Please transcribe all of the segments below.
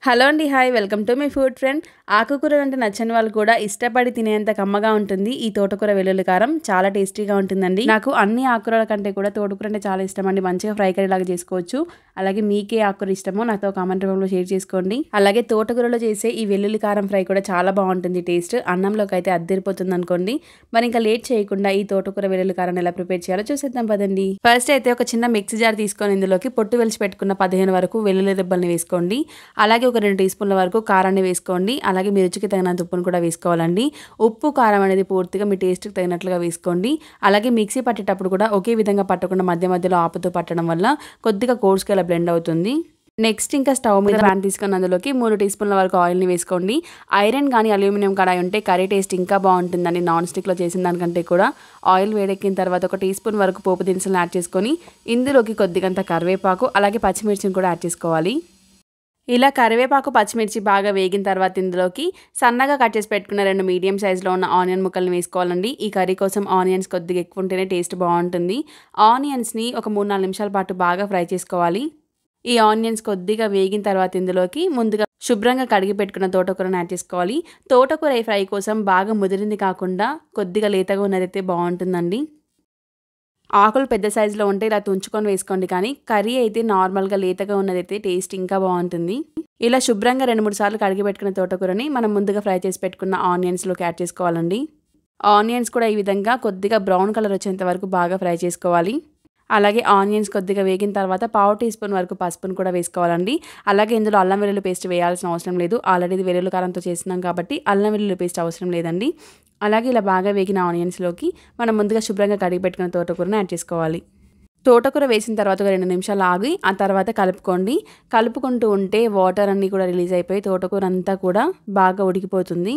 Hello అండి hi welcome to my food friend. ఆకుకూరలు అంటే నచ్చని వాళ్ళు కూడా ఇష్టపడి తినేంత కమ్మగా ఉంటుంది ఈ తోటకూర వెల్లుల్లి కారం. చాలా టేస్టీగా ఉంటుందండి. నాకు అన్ని ఆకుకూరల కంటే కూడా తోటకూర అంటే చాలా ఇష్టం అండి. మంచిగా ఫ్రై కర్రీ లాగా చేసుకోవచ్చు. అలాగే మీకే ఆకుకూర ఇష్టమో నాతో కామెంట్ రూపంలో షేర్ చేసుకోండి. అలాగే తోటకూరలో చేసే ఈ వెల్లుల్లి కారం ఫ్రై కూడా చాలా బాగుంటుంది. టేస్ట్ అన్నంలోకి అయితే అద్దరిపోతుంది అనుకోండి. మరి ఇంకా లేట్ చేయకుండా ఈ తోటకూర వెల్లుల్లి కారం ఎలా ప్రిపేర్ చేయాలో చూసేద్దాం పదండి. ఫస్ట్ అయితే ఒక చిన్న మిక్సీ జార్ తీసుకొని ఇందులోకి పొట్టు వెలిచి పెట్టుకున్న 15 వరకు వెల్లుల్లి రెబ్బల్ని వేసుకోండి. అలాగే ఒక 2 టీ స్పూన్ల వరకు కారాన్ని వేసుకోండి. అలాగే మీ రుచికి తగినంత ఉప్పును కూడా వేసుకోవాలండి. ఉప్పు కారం అనేది పూర్తిగా మీ టేస్ట్కి తగినట్లుగా వేసుకోండి. అలాగే మిక్సీ పట్టేటప్పుడు కూడా ఒకే విధంగా పట్టకుండా మధ్య మధ్యలో ఆపుతూ పట్టడం వల్ల కొద్దిగా కోర్స్గా ఇలా బ్లెండ్ అవుతుంది. నెక్స్ట్ ఇంకా స్టవ్ మీద ప్యాన్ తీసుకొని అందులోకి 3 టీ స్పూన్ల వరకు ఆయిల్ని వేసుకోండి. ఐరన్ కానీ అల్యూమినియం కడాయి ఉంటే కర్రీ టేస్ట్ ఇంకా బాగుంటుందండి. నాన్ స్టిక్లో చేసిన దానికంటే కూడా. ఆయిల్ వేడెక్కిన తర్వాత ఒక టీ స్పూన్ వరకు పోపు దినుసులను యాడ్ చేసుకొని ఇందులోకి కొద్దిగంత కరివేపాకు అలాగే పచ్చిమిర్చిని కూడా యాడ్ చేసుకోవాలి. ఇలా కరివేపాకు పచ్చిమిర్చి బాగా వేగిన తర్వాత ఇందులోకి సన్నగా కట్ చేసి పెట్టుకున్న 2 మీడియం సైజులో ఉన్న ఆనియన్ ముక్కల్ని వేసుకోవాలండి. ఈ కర్రీ కోసం ఆనియన్స్ కొద్దిగా ఎక్కువ ఉంటేనే టేస్ట్ బాగుంటుంది. ఆనియన్స్ని ఒక 3-4 నిమిషాల పాటు బాగా ఫ్రై చేసుకోవాలి. ఈ ఆనియన్స్ కొద్దిగా వేగిన తర్వాత ఇందులోకి ముందుగా శుభ్రంగా కడిగి పెట్టుకున్న తోటకూరను యాడ్ చేసుకోవాలి. తోటకూర ఫ్రై కోసం బాగా ముదిరింది కాకుండా కొద్దిగా లేతగా ఉన్నదైతే బాగుంటుందండి. ఆకులు పెద్ద సైజులో ఉంటే ఇలా తుంచుకొని వేసుకోండి. కానీ కర్రీ అయితే నార్మల్గా లేతగా ఉన్నదైతే టేస్ట్ ఇంకా బాగుంటుంది. ఇలా శుభ్రంగా 2-3 సార్లు కడిగి పెట్టుకున్న తోటకూరని మనం ముందుగా ఫ్రై చేసి పెట్టుకున్న ఆనియన్స్లోకి యాడ్ చేసుకోవాలండి. ఆనియన్స్ కూడా ఈ విధంగా కొద్దిగా బ్రౌన్ కలర్ వచ్చేంత వరకు బాగా ఫ్రై చేసుకోవాలి. అలాగే ఆనియన్స్ కొద్దిగా వేగిన తర్వాత 1/2 టీ స్పూన్ వరకు పసుపును కూడా వేసుకోవాలండి. అలాగే ఇందులో అల్లం వెల్లుల్లి పేస్ట్ వేయాల్సిన అవసరం లేదు. ఆల్రెడీ ఇది వెల్లుల్లి కారంతో చేస్తున్నాం కాబట్టి అల్లం వెల్లుల్లి పేస్ట్ అవసరం లేదండి. అలాగే ఇలా బాగా వేగిన ఆనియన్స్లోకి మనం ముందుగా శుభ్రంగా కడిగి పెట్టుకున్న తోటకూరను యాడ్ చేసుకోవాలి. తోటకూర వేసిన తర్వాత ఒక 2 నిమిషాలు ఆగి ఆ తర్వాత కలుపుకోండి. కలుపుకుంటూ ఉంటే వాటర్ అన్నీ కూడా రిలీజ్ అయిపోయి తోటకూర అంతా కూడా బాగా ఉడికిపోతుంది.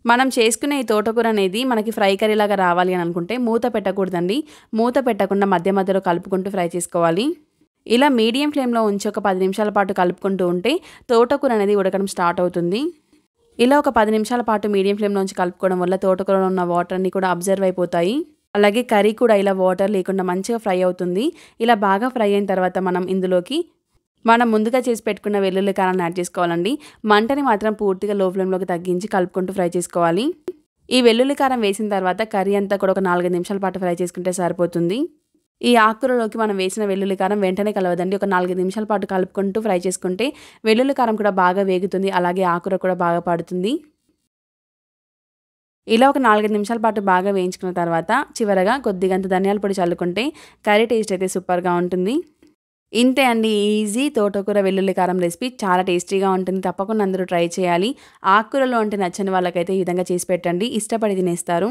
మనం చేసుకునే ఈ తోటకూర అనేది మనకి ఫ్రై కర్రీలాగా రావాలి అని అనుకుంటే మూత పెట్టకూడదండి. మూత పెట్టకుండా మధ్య మధ్యలో కలుపుకుంటూ ఫ్రై చేసుకోవాలి. ఇలా మీడియం ఫ్లేమ్లో ఉంచి ఒక 10 నిమిషాల పాటు కలుపుకుంటూ ఉంటే తోటకూర అనేది ఉడకడం స్టార్ట్ అవుతుంది. ఇలా ఒక 10 నిమిషాల పాటు మీడియం ఫ్లేమ్లో ఉంచి కలుపుకోవడం వల్ల తోటకూరలో ఉన్న వాటర్ అన్నీ కూడా అబ్జర్వ్ అయిపోతాయి. అలాగే కర్రీ కూడా ఇలా వాటర్ లేకుండా మంచిగా ఫ్రై అవుతుంది. ఇలా బాగా ఫ్రై అయిన తర్వాత మనం ముందుగా చేసి పెట్టుకున్న వెల్లుల్లి కారాన్ని యాడ్ చేసుకోవాలండి. మంటని మాత్రం పూర్తిగా లో ఫ్లేమ్లోకి తగ్గించి కలుపుకుంటూ ఫ్రై చేసుకోవాలి. ఈ వెల్లుల్లి కారం వేసిన తర్వాత కర్రీ అంతా కూడా ఒక 4 నిమిషాల పాటు ఫ్రై చేసుకుంటే సరిపోతుంది. ఈ ఆకుకూరలోకి మనం వేసిన వెల్లుల్లి కారం వెంటనే కలవదండి. ఒక 4 నిమిషాల పాటు కలుపుకుంటూ ఫ్రై చేసుకుంటే వెల్లుల్లి కారం కూడా బాగా వేగుతుంది. అలాగే ఆకుకూర కూడా బాగా పడుతుంది. ఇలా ఒక 4 నిమిషాల పాటు బాగా వేయించుకున్న తర్వాత చివరగా కొద్దిగంత ధనియాల పొడి చల్లుకుంటే కర్రీ టేస్ట్ అయితే సూపర్గా ఉంటుంది. ఇంతే అండి, ఈజీ తోటకూర వెల్లుల్లి కారం రెసిపీ. చాలా టేస్టీగా ఉంటుంది. తప్పకుండా అందరూ ట్రై చేయాలి. ఆకుకూరలో అంటే నచ్చని వాళ్ళకైతే ఈ విధంగా చేసి పెట్టండి, ఇష్టపడి తినేస్తారు.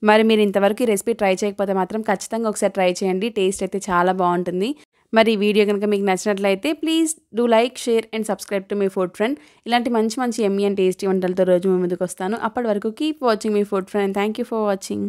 మరి మీరు ఇంతవరకు ఈ రెసిపీ ట్రై చేయకపోతే మాత్రం ఖచ్చితంగా ఒకసారి ట్రై చేయండి. టేస్ట్ అయితే చాలా బాగుంటుంది. మరి ఈ వీడియో కనుక మీకు నచ్చినట్లయితే please do like, share and subscribe to my food friend. ఇలాంటి మంచి మంచి యమ్మీ అండ్ టేస్టీ వంటలతో రోజు మీ ముందుకు వస్తాను. అప్పటి వరకు keep watching my food friend. Thank you for watching.